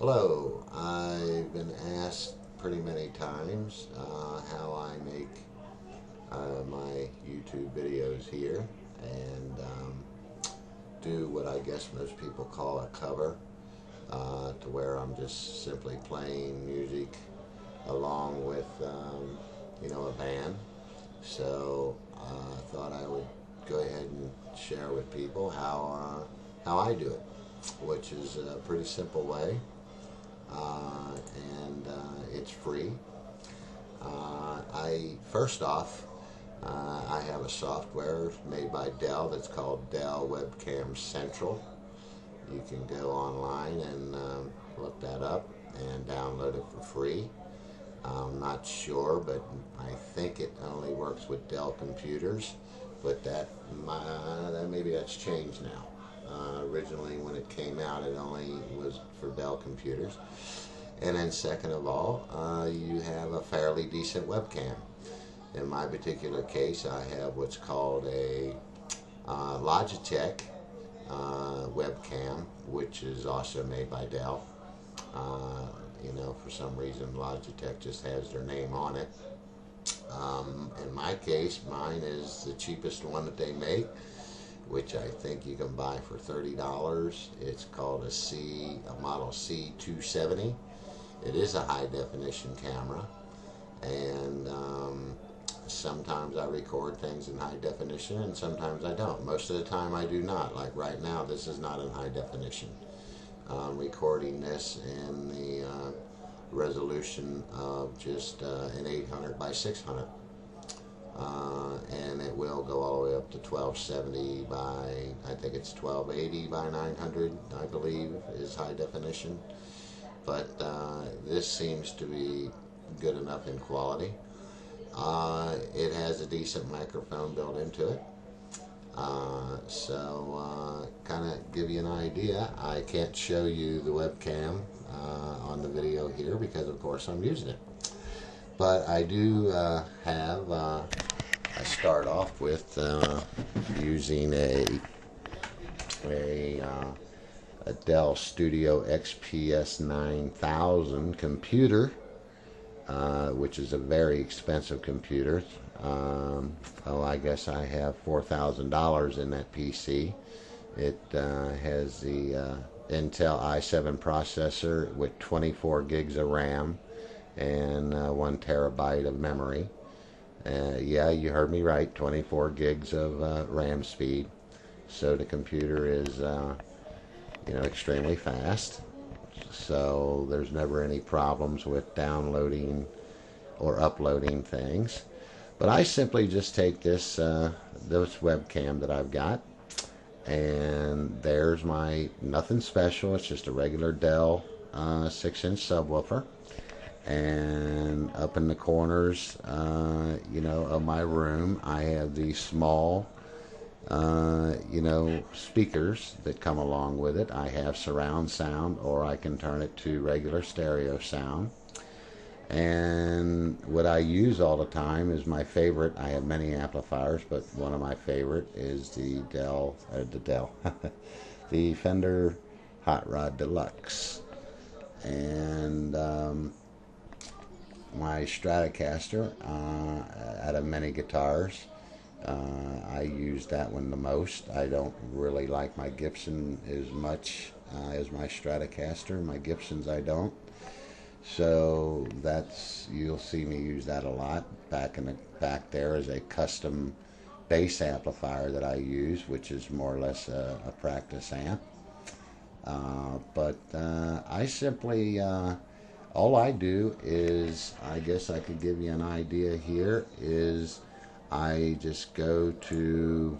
Hello, I've been asked pretty many times how I make my YouTube videos here and do what I guess most people call a cover, to where I'm just simply playing music along with a band. So I thought I would go ahead and share with people how I do it, which is a pretty simple way. Uh, and it's free. I first off, I have a software made by Dell that's called Dell Webcam Central. You can go online and look that up and download it for free. I'm not sure, but I think it only works with Dell computers. But maybe that's changed now. Originally, when it came out, it only was for Dell computers. And then second of all, you have a fairly decent webcam. In my particular case, I have what's called a Logitech webcam, which is also made by Dell. For some reason, Logitech just has their name on it. In my case, mine is the cheapest one that they make, which I think you can buy for $30. It's called a model C270. It is a high definition camera, and sometimes I record things in high definition and sometimes I don't. Most of the time I do not. Like right now, this is not in high definition. I'm recording this in the resolution of just an 800 by 600. And it will go all the way up to 1270 by, I think it's 1280 by 900, I believe, is high definition. But this seems to be good enough in quality. It has a decent microphone built into it. So kind of give you an idea. I can't show you the webcam on the video here because of course I'm using it. But I do I start off with using a Dell Studio XPS 9000 computer, which is a very expensive computer. I guess I have $4,000 in that PC. It has the Intel i7 processor with 24 gigs of RAM and 1 terabyte of memory. Yeah, you heard me right, 24 gigs of RAM speed. So the computer is extremely fast. So there's never any problems with downloading or uploading things. But I simply just take this webcam that I've got, and there's my, nothing special, it's just a regular Dell 6-inch subwoofer. And up in the corners of my room, I have these small speakers that come along with it. I have surround sound, or I can turn it to regular stereo sound. And what I use all the time is my favorite. I have many amplifiers, but one of my favorite is the the Fender Hot Rod Deluxe. And my Stratocaster, out of many guitars, I use that one the most. I don't really like my Gibson as much as my Stratocaster. My Gibsons I don't. So you'll see me use that a lot. Back in the back there is a custom bass amplifier that I use, which is more or less a practice amp. But I simply, all I do is, I guess I could give you an idea here, is I just go to,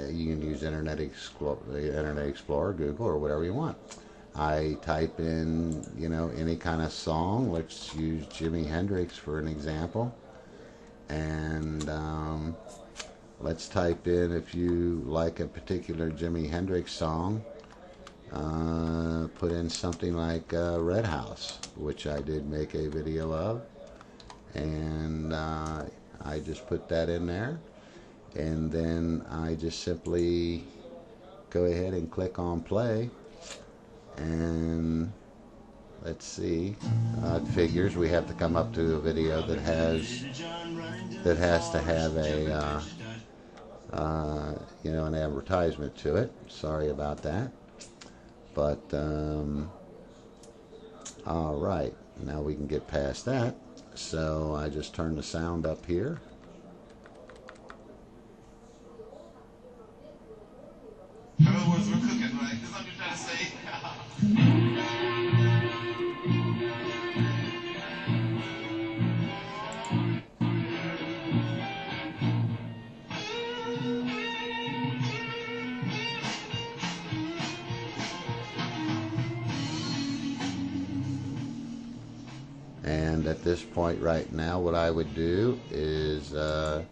you can use Internet Explorer, Google, or whatever you want. I type in, any kind of song. Let's use Jimi Hendrix for an example. And let's type in, if you like a particular Jimi Hendrix song, put in something like Red House, which I did make a video of. And I just put that in there. And then I just simply go ahead and click on play, and let's see, it figures we have to come up to a video that has to have a you know, an advertisement to it. Sorry about that, but all right, now we can get past that. So I just turn the sound up here. In other words, we're cooking, right? That's what you're trying to say. And at this point right now, what I would do is I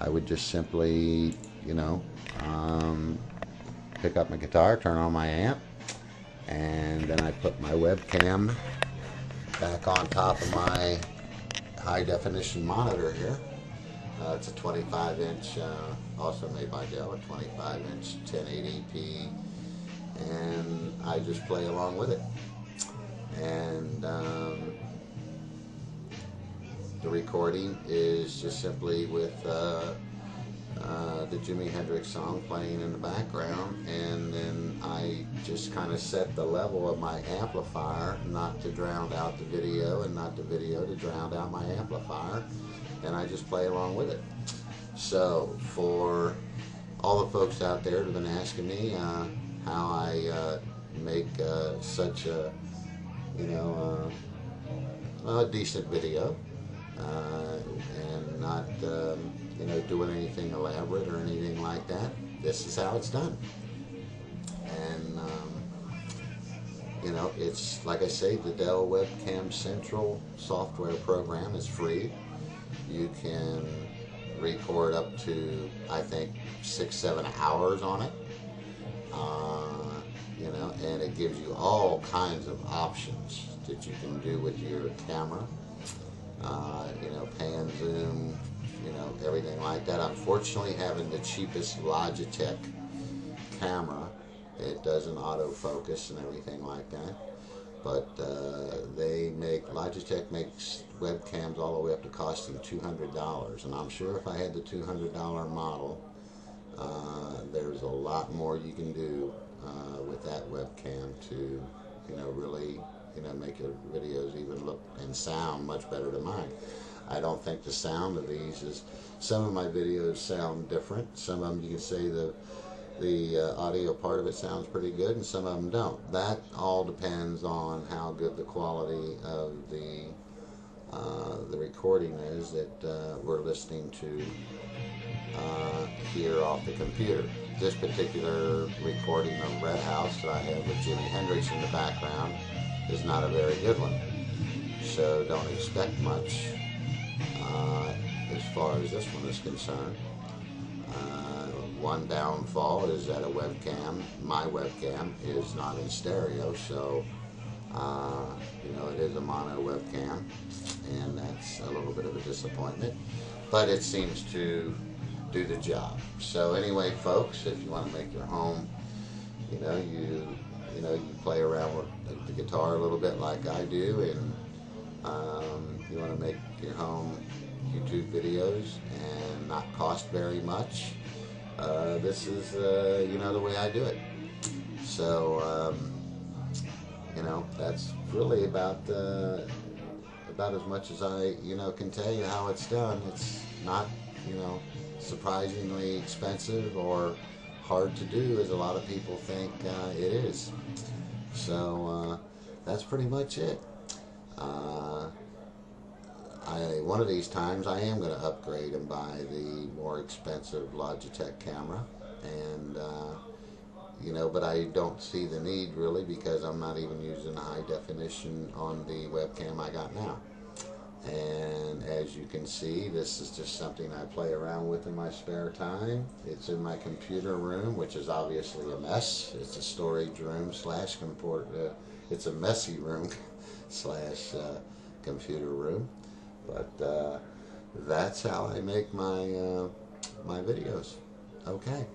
would just simply, you know, pick up my guitar, turn on my amp, and then I put my webcam back on top of my high definition monitor here. It's a 25-inch, also made by Dell, a 25-inch 1080p, and I just play along with it. And the recording is just simply with the Jimi Hendrix song playing in the background, and then I just kind of set the level of my amplifier not to drown out the video, and not the video to drown out my amplifier, and I just play along with it. So for all the folks out there that have been asking me how I make such a, you know, a decent video, and not you know, doing anything elaborate or anything like that, this is how it's done. And you know, it's like I say, the Dell Webcam Central software program is free. You can record up to, I think, 6-7 hours on it. You know, and it gives you all kinds of options that you can do with your camera. You know, pan, zoom, you know, everything like that. Unfortunately, having the cheapest Logitech camera, it doesn't autofocus and everything like that. But Logitech makes webcams all the way up to costing $200, and I'm sure if I had the $200 model, there's a lot more you can do with that webcam to, you know, really, you know, make your videos even look and sound much better than mine. I don't think the sound of these is, some of my videos sound different. Some of them you can say the audio part of it sounds pretty good, and some of them don't. That all depends on how good the quality of the recording is that we're listening to here off the computer. This particular recording of Red House that I have with Jimi Hendrix in the background is not a very good one, so don't expect much as far as this one is concerned. One downfall is that my webcam is not in stereo, so you know, it is a mono webcam, and that's a little bit of a disappointment, but it seems to do the job. So anyway, folks, if you want to make your home, you know, you play around with the guitar a little bit like I do, and you want to make your home YouTube videos and not cost very much, this is you know, the way I do it. So you know, that's really about as much as I, you know, can tell you how it's done. It's not, you know, surprisingly expensive or hard to do as a lot of people think it is. So that's pretty much it. One of these times I am going to upgrade and buy the more expensive Logitech camera, and you know, but I don't see the need really, because I'm not even using high definition on the webcam I got now. And as you can see, this is just something I play around with in my spare time. It's in my computer room, which is obviously a mess. It's a storage room slash it's a messy room slash computer room. But that's how I make my my videos. Okay.